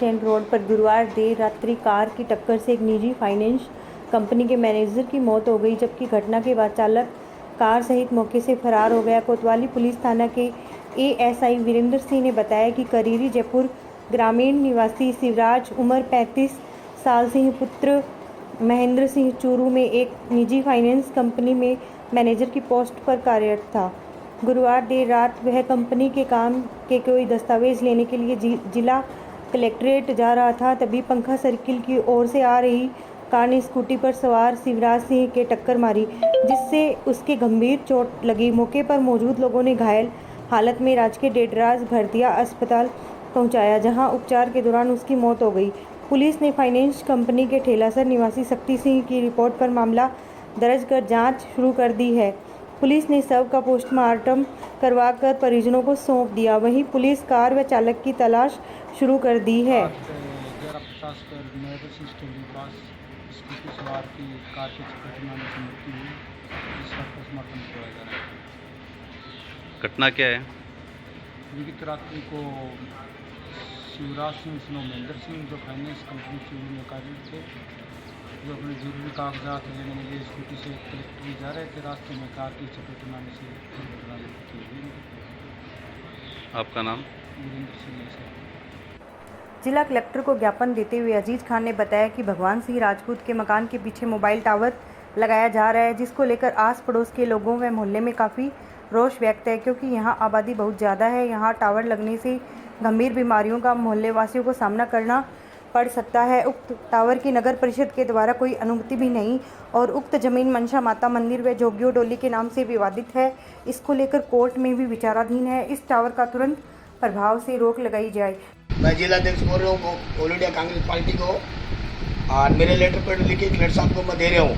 Stand road पर गुरुवार देर रात्रि कार की टक्कर से एक निजी फाइनेंस कंपनी के मैनेजर की मौत हो गई, जबकि घटना के बाद चालक कार सहित मौके से फरार हो गया। कोतवाली पुलिस थाना के एएसआई वीरेंद्र सिंह ने बताया कि करीरी जयपुर ग्रामीण निवासी शिवराज उम्र 35 साल सिंह पुत्र महेंद्र सिंह चूरू में एक निजी फाइनेंस कंपनी में मैनेजर की पोस्ट पर कार्यरत था। गुरुवार देर रात वह कंपनी के काम के कोई दस्तावेज लेने के लिए जिला कलेक्ट्रेट जा रहा था। तभी पंखा सर्किल की ओर से आ रही कार ने स्कूटी पर सवार शिवराज सिंह के टक्कर मारी, जिससे उसके गंभीर चोट लगी। मौके पर मौजूद लोगों ने घायल हालत में राजकीय डेडराज भरतिया अस्पताल पहुंचाया, जहां उपचार के दौरान उसकी मौत हो गई। पुलिस ने फाइनेंस कंपनी के ठेलासर निवासी शक्ति सिंह की रिपोर्ट पर मामला दर्ज कर जांच शुरू कर दी है। पुलिस ने शव का पोस्टमार्टम करवाकर परिजनों को सौंप दिया। वहीं पुलिस कार व चालक की तलाश शुरू कर दी है। घटना क्या है? विगत रात्रि को शिवराज सिंह महेंद्र सिंह जो फाइनेंस कंपनी चूरू में कार्यरत थे, जो अपने जरूरी कागजात लेने के लिए स्कूटी से कलेक्ट्रेट जा रहे थे, रास्ते में कार की चपेट में आने से दुर्घटना हुई। आपका नाम? वीरेंद्र सिंह है। जिला कलेक्टर को ज्ञापन देते हुए अजीज खान ने बताया कि भगवान सिंह राजपूत के मकान के पीछे मोबाइल टावर लगाया जा रहा है, जिसको लेकर आस पड़ोस के लोगों व मोहल्ले में काफ़ी रोष व्यक्त है, क्योंकि यहाँ आबादी बहुत ज़्यादा है। यहाँ टावर लगने से गंभीर बीमारियों का मोहल्ले वासियों को सामना करना पड़ सकता है। उक्त टावर की नगर परिषद के द्वारा कोई अनुमति भी नहीं और उक्त जमीन मनसा माता मंदिर व जोगियो डोली के नाम से विवादित है। इसको लेकर कोर्ट में भी विचाराधीन है। इस टावर का तुरंत प्रभाव से रोक लगाई जाए। मैं जिला अध्यक्ष बोल रहा हूँ ऑल इंडिया कांग्रेस पार्टी को, और मेरे लेटर पर लिखे कलेक्टर साहब को मैं दे रहा हूँ।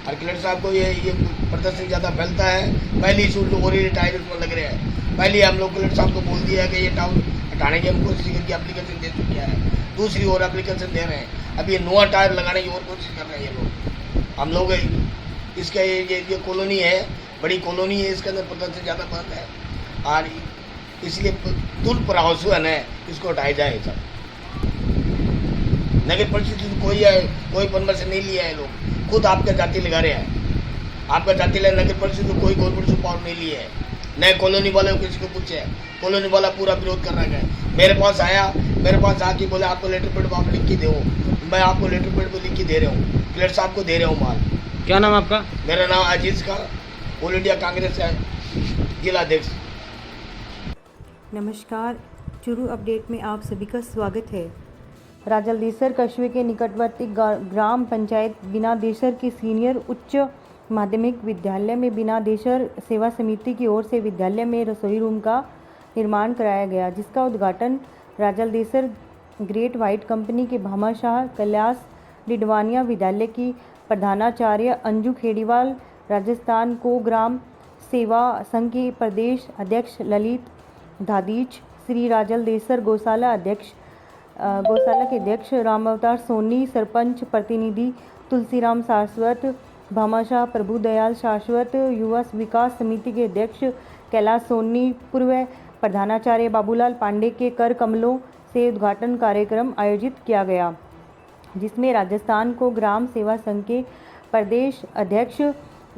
और कलेक्टर साहब को ये प्रदर्शन ज़्यादा फैलता है। पहली इशू जो ओरिजिनल टायर उसमें लग रहे हैं, पहले हम लोग कलेक्टर साहब को बोल दिया कि ये टावर हटाने की हम कोशिश करके एप्लीकेशन दे चुके हैं, दूसरी और एप्लीकेशन दे रहे हैं। अब ये नया टायर लगाने की और कोशिश कर रहे हैं ये लोग। हम लोग इसका ये कॉलोनी है, बड़ी कॉलोनी है, इसके अंदर प्रदर्शन ज़्यादा बढ़ता है और इसलिए तुरंत प्रभाव से है इसको हटाया जाए। सब नगर परिषद कोई परमिशन नहीं लिया है, लोग खुद आपका जाति लगा रहे हैं। आपका जाति लगा नगर परिषद को कोई गवर्नमेंट से पावर नहीं लिया है। नए कॉलोनी वाले किसी को पूछे, कॉलोनी वाला पूरा विरोध कर रहा है। मेरे पास आके बोले आपको लेटर पेड आप लिख के दो। मैं आपको लेटर पेड को लिख के दे रहा हूँ, कलेक्टर साहब को दे रहा हूँ माल। क्या नाम आपका? मेरा नाम अजीज खान, ऑल इंडिया कांग्रेस है जिला अध्यक्ष। नमस्कार, चूरू अपडेट में आप सभी का स्वागत है। राजलदेसर कस्बे के निकटवर्ती ग्राम पंचायत बिनादेसर के सीनियर उच्च माध्यमिक विद्यालय में बिनादेसर सेवा समिति की ओर से विद्यालय में रसोई रूम का निर्माण कराया गया, जिसका उद्घाटन राजलदेसर ग्रेट व्हाइट कंपनी के भामाशाह कैलाश डिडवानिया विद्यालय की प्रधानाचार्य अंजू खेड़ीवाल, राजस्थान को ग्राम सेवा संघ के प्रदेश अध्यक्ष ललित धादीच, श्री राजलदेसर गौशाला के अध्यक्ष राम अवतार सोनी, सरपंच प्रतिनिधि तुलसीराम शाश्वत, भामाशाह प्रभुदयाल शाश्वत, युवा विकास समिति के अध्यक्ष कैलाश सोनी, पूर्व प्रधानाचार्य बाबूलाल पांडे के कर कमलों से उद्घाटन कार्यक्रम आयोजित किया गया, जिसमें राजस्थान को ग्राम सेवा संघ के प्रदेश अध्यक्ष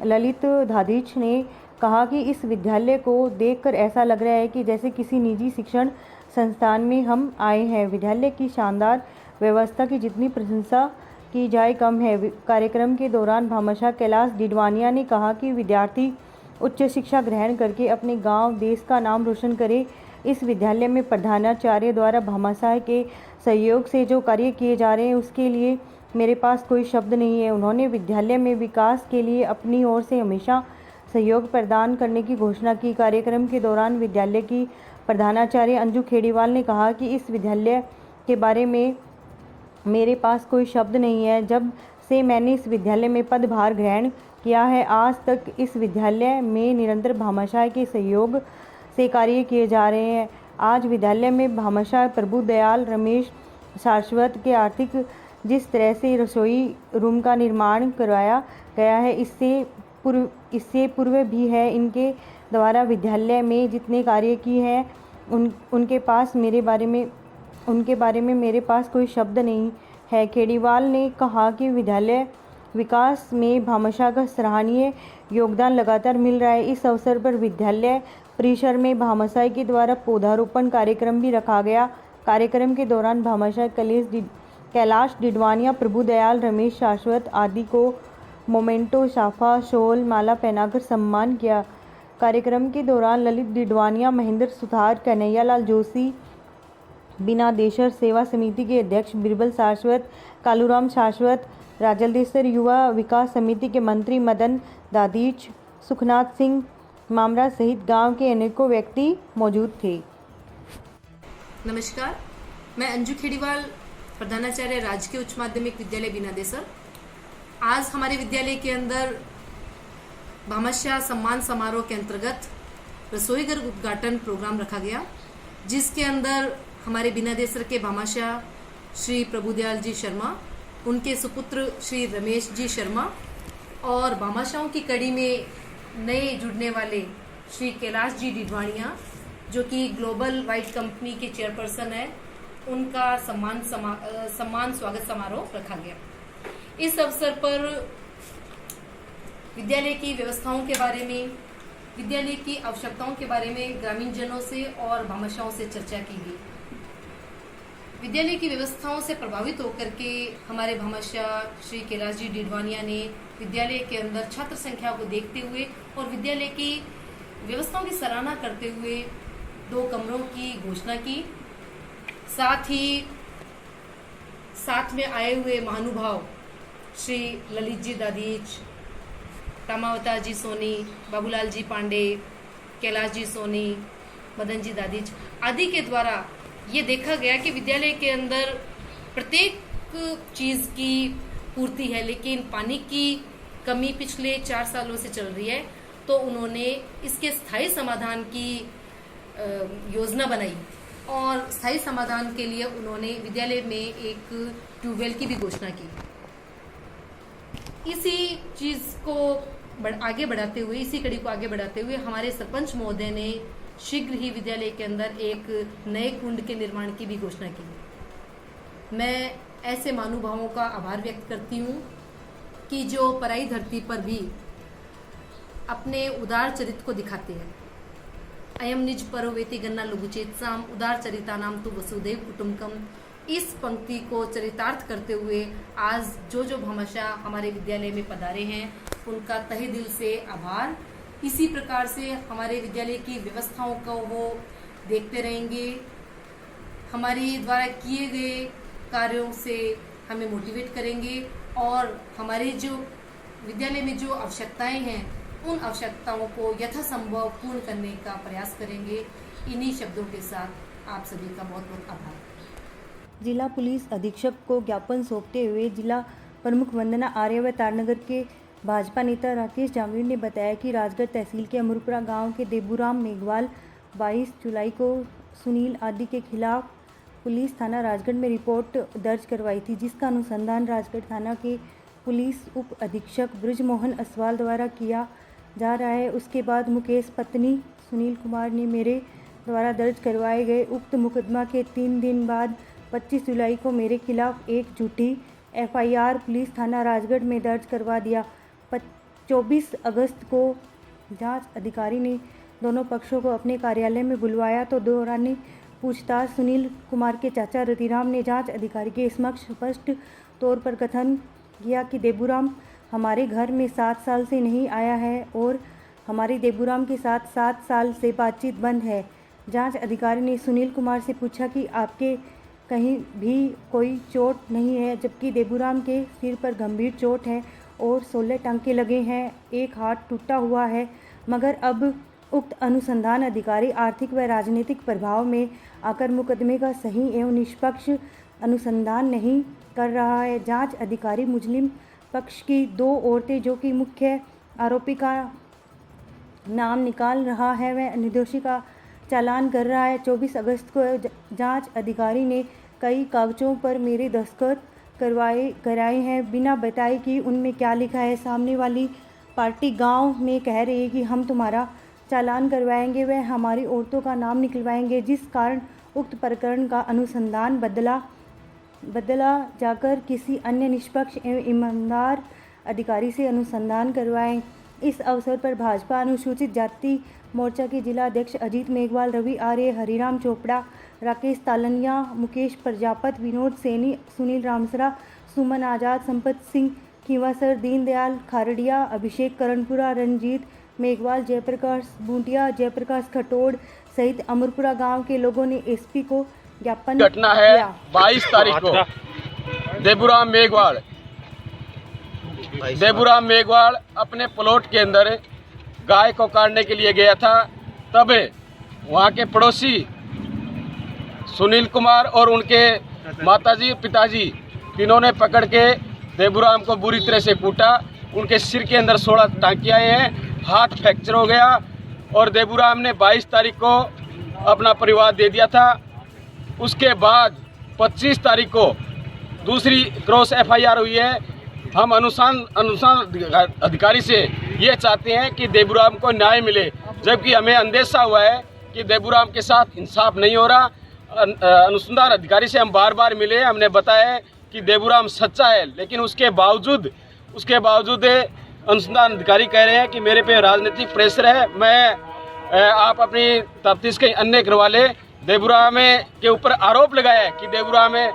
ललित धादीच ने कहा कि इस विद्यालय को देखकर ऐसा लग रहा है कि जैसे किसी निजी शिक्षण संस्थान में हम आए हैं। विद्यालय की शानदार व्यवस्था की जितनी प्रशंसा की जाए कम है। कार्यक्रम के दौरान भामाशाह कैलाश डिडवानिया ने कहा कि विद्यार्थी उच्च शिक्षा ग्रहण करके अपने गांव, देश का नाम रोशन करे। इस विद्यालय में प्रधानाचार्य द्वारा भामाशाह के सहयोग से जो कार्य किए जा रहे हैं उसके लिए मेरे पास कोई शब्द नहीं है। उन्होंने विद्यालय में विकास के लिए अपनी ओर से हमेशा सहयोग प्रदान करने की घोषणा की। कार्यक्रम के दौरान विद्यालय की प्रधानाचार्य अंजू खेड़ीवाल ने कहा कि इस विद्यालय के बारे में मेरे पास कोई शब्द नहीं है। जब से मैंने इस विद्यालय में पदभार ग्रहण किया है, आज तक इस विद्यालय में निरंतर भामाशाह के सहयोग से कार्य किए जा रहे हैं। आज विद्यालय में भामाशाह प्रभुदयाल रमेश शाश्वत के आर्थिक जिस तरह से रसोई रूम का निर्माण करवाया गया है, इससे पूर्व भी है। इनके द्वारा विद्यालय में जितने कार्य किए हैं उनके पास मेरे बारे में उनके बारे में मेरे पास कोई शब्द नहीं है। खेड़ीवाल ने कहा कि विद्यालय विकास में भामाशाह का सराहनीय योगदान लगातार मिल रहा है। इस अवसर पर विद्यालय परिसर में भामाशाह के द्वारा पौधारोपण कार्यक्रम भी रखा गया। कार्यक्रम के दौरान भामाशाह कैलाश डिडवानिया, प्रभुदयाल, रमेश शाश्वत आदि को मोमेंटो, साफा, शॉल, माला पहनाकर सम्मान किया। कार्यक्रम के दौरान ललित डिडवानिया, महेंद्र सुथार, कन्हैयालाल जोशी, बीना देशर सेवा समिति के अध्यक्ष बिरबल शाश्वत, कालूराम शाश्वत, राजलदेसर युवा विकास समिति के मंत्री मदन दादीच, सुखनाथ सिंह मामरा सहित गांव के अनेकों व्यक्ति मौजूद थे। नमस्कार, मैं अंजू खेड़ीवाल, प्रधानाचार्य राजकीय उच्च माध्यमिक विद्यालय बीना देसर। आज हमारे विद्यालय के अंदर भामाशाह सम्मान समारोह के अंतर्गत रसोई घर उद्घाटन प्रोग्राम रखा गया, जिसके अंदर हमारे बीना देसर के भामाशाह श्री प्रभुदयाल जी शर्मा, उनके सुपुत्र श्री रमेश जी शर्मा और भामाशाहों की कड़ी में नए जुड़ने वाले श्री कैलाश जी डिडवानिया, जो कि ग्लोबल वाइट कंपनी के चेयरपर्सन है, उनका सम्मान स्वागत समारोह रखा गया। इस अवसर पर विद्यालय की व्यवस्थाओं के बारे में, विद्यालय की आवश्यकताओं के बारे में ग्रामीण जनों से और भामाशाहों से चर्चा की गई। विद्यालय की व्यवस्थाओं से प्रभावित होकर के हमारे भामाशाह श्री कैलाश जी डिडवानिया ने विद्यालय के अंदर छात्र संख्या को देखते हुए और विद्यालय की व्यवस्थाओं की सराहना करते हुए 2 कमरों की घोषणा की। साथ ही साथ में आए हुए महानुभाव श्री ललित जी दादीच, रामावतार जी सोनी, बाबूलाल जी पांडे, कैलाश जी सोनी, मदन जी दादीच आदि के द्वारा ये देखा गया कि विद्यालय के अंदर प्रत्येक चीज़ की पूर्ति है, लेकिन पानी की कमी पिछले 4 सालों से चल रही है। तो उन्होंने इसके स्थायी समाधान की योजना बनाई और स्थायी समाधान के लिए उन्होंने विद्यालय में एक ट्यूबवेल की भी घोषणा की। इसी चीज़ को आगे बढ़ाते हुए, इसी कड़ी को आगे बढ़ाते हुए हमारे सरपंच महोदय ने शीघ्र ही विद्यालय के अंदर एक नए कुंड के निर्माण की भी घोषणा की। मैं ऐसे महानुभावों का आभार व्यक्त करती हूँ कि जो पराई धरती पर भी अपने उदार चरित्र को दिखाते हैं। अयम निज परोवेति गन्ना लघुचेतसाम उदार चरिता नाम तु वसुदेव कुटुंबकम, इस पंक्ति को चरितार्थ करते हुए आज जो भामाशाह हमारे विद्यालय में पधारे हैं, उनका तहे दिल से आभार। इसी प्रकार से हमारे विद्यालय की व्यवस्थाओं को वो देखते रहेंगे। हमारे द्वारा किए गए कार्यों से हमें मोटिवेट करेंगे और हमारे जो विद्यालय में जो आवश्यकताएं हैं, उन आवश्यकताओं को यथासंभव पूर्ण करने का प्रयास करेंगे। इन्हीं शब्दों के साथ आप सभी का बहुत बहुत आभार। जिला पुलिस अधीक्षक को ज्ञापन सौंपते हुए जिला प्रमुख वंदना आर्य व तारनगर के भाजपा नेता राकेश जांगीर ने बताया कि राजगढ़ तहसील के अमरपुरा गांव के देबूराम मेघवाल 22 जुलाई को सुनील आदि के खिलाफ पुलिस थाना राजगढ़ में रिपोर्ट दर्ज करवाई थी, जिसका अनुसंधान राजगढ़ थाना के पुलिस उप अधीक्षक ब्रजमोहन असवाल द्वारा किया जा रहा है। उसके बाद मुकेश पत्नी सुनील कुमार ने मेरे द्वारा दर्ज करवाए गए उक्त मुकदमा के 3 दिन बाद 25 जुलाई को मेरे खिलाफ एक झूठी FIR पुलिस थाना राजगढ़ में दर्ज करवा दिया। 24 अगस्त को जांच अधिकारी ने दोनों पक्षों को अपने कार्यालय में बुलवाया तो दौरान पूछताछ सुनील कुमार के चाचा रतिराम ने जांच अधिकारी के समक्ष स्पष्ट तौर पर कथन किया कि देबूराम हमारे घर में 7 साल से नहीं आया है और हमारी देबूराम के साथ 7 साल से बातचीत बंद है। जांच अधिकारी ने सुनील कुमार से पूछा कि आपके कहीं भी कोई चोट नहीं है, जबकि देबूराम के सिर पर गंभीर चोट है और 16 टांके लगे हैं, एक हाथ टूटा हुआ है। मगर अब उक्त अनुसंधान अधिकारी आर्थिक व राजनीतिक प्रभाव में आकर मुकदमे का सही एवं निष्पक्ष अनुसंधान नहीं कर रहा है। जांच अधिकारी मुस्लिम पक्ष की 2 औरतें जो कि मुख्य आरोपी का नाम निकाल रहा है व निर्दोषी का चालान कर रहा है। 24 अगस्त को जांच अधिकारी ने कई कागजों पर मेरे दस्तखत कराए हैं बिना बताए कि उनमें क्या लिखा है। सामने वाली पार्टी गांव में कह रही है कि हम तुम्हारा चालान करवाएंगे व हमारी औरतों का नाम निकलवाएंगे, जिस कारण उक्त प्रकरण का अनुसंधान बदला जाकर किसी अन्य निष्पक्ष एवं ईमानदार अधिकारी से अनुसंधान करवाएं। इस अवसर पर भाजपा अनुसूचित जाति मोर्चा के जिला अध्यक्ष अजीत मेघवाल, रवि आर्य, हरिराम चोपड़ा, राकेश तालनिया, मुकेश प्रजापत, विनोद सैनी, सुनील रामसरा, सुमन आजाद, संपत सिंह खींवासर, दीनदयाल खारडिया, अभिषेक करणपुरा, रंजीत मेघवाल, जयप्रकाश बूटिया, जयप्रकाश खटोड़ सहित अमरपुरा गांव के लोगों ने एसपी को ज्ञापन घटना है किया। 22 तारीख को देबूराम मेघवाल अपने प्लॉट के अंदर गाय को काटने के लिए गया था। तब वहाँ के पड़ोसी सुनील कुमार और उनके माताजी पिताजी तीनों ने पकड़ के देबूराम को बुरी तरह से कूटा। उनके सिर के अंदर 16 टाँके आए हैं, हाथ फ्रैक्चर हो गया और देबूराम ने 22 तारीख को अपना परिवार दे दिया था। उसके बाद 25 तारीख को दूसरी क्रॉस एफआईआर हुई है। हम अनुसंधान अधिकारी से ये चाहते हैं कि देबूराम को न्याय मिले, जबकि हमें अंदेशा हुआ है कि देबूराम के साथ इंसाफ नहीं हो रहा। अनुसंधान अधिकारी से हम बार बार मिले, हमने बताया कि देबूराम सच्चा है, लेकिन उसके बावजूद अनुसंधान अधिकारी कह रहे हैं कि मेरे पे राजनीतिक प्रेशर है, आप अपनी तफ्तीश कहीं अन्य करवा ले। देबूराम के ऊपर आरोप लगाया है कि देबूराम में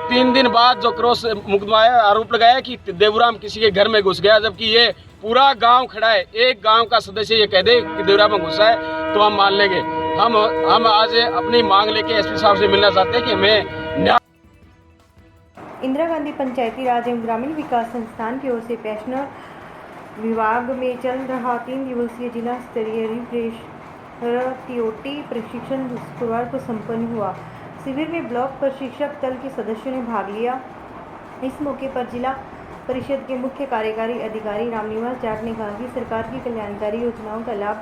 3 दिन बाद जो क्रॉस मुकदमा है, आरोप लगाया कि देबूराम किसी के घर में घुस गया, जबकि ये पूरा गांव खड़ा है। एक गांव का सदस्य ये कह दे कि देबूराम में घुसा है तो हम मान लेंगे। हम आज अपनी मांग लेके एसपी साहब से मिलना चाहते हैं कि हमें न्याय। इंदिरा गांधी पंचायती राज एवं ग्रामीण विकास संस्थान की ओर से पेंशनर विभाग में चल रहा 3 दिवसीय जिला स्तरीय टीओटी प्रशिक्षण शुक्रवार को संपन्न हुआ। शिविर में ब्लॉक प्रशिक्षक दल के सदस्यों ने भाग लिया। इस मौके पर जिला परिषद के मुख्य कार्यकारी अधिकारी रामनिवास जाट ने कहा कि सरकार की कल्याणकारी योजनाओं का लाभ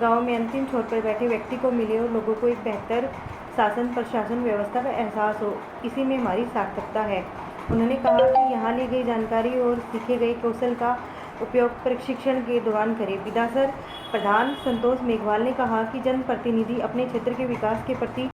गांव में अंतिम छोर पर बैठे व्यक्ति को मिले और लोगों को एक बेहतर शासन प्रशासन व्यवस्था का एहसास हो, इसी में हमारी सार्थकता है। उन्होंने कहा कि यहाँ ली गई जानकारी और सीखे गए कौशल का उपयोग प्रशिक्षण के दौरान करें। विधासर प्रधान संतोष मेघवाल ने कहा कि जनप्रतिनिधि अपने क्षेत्र के विकास के प्रति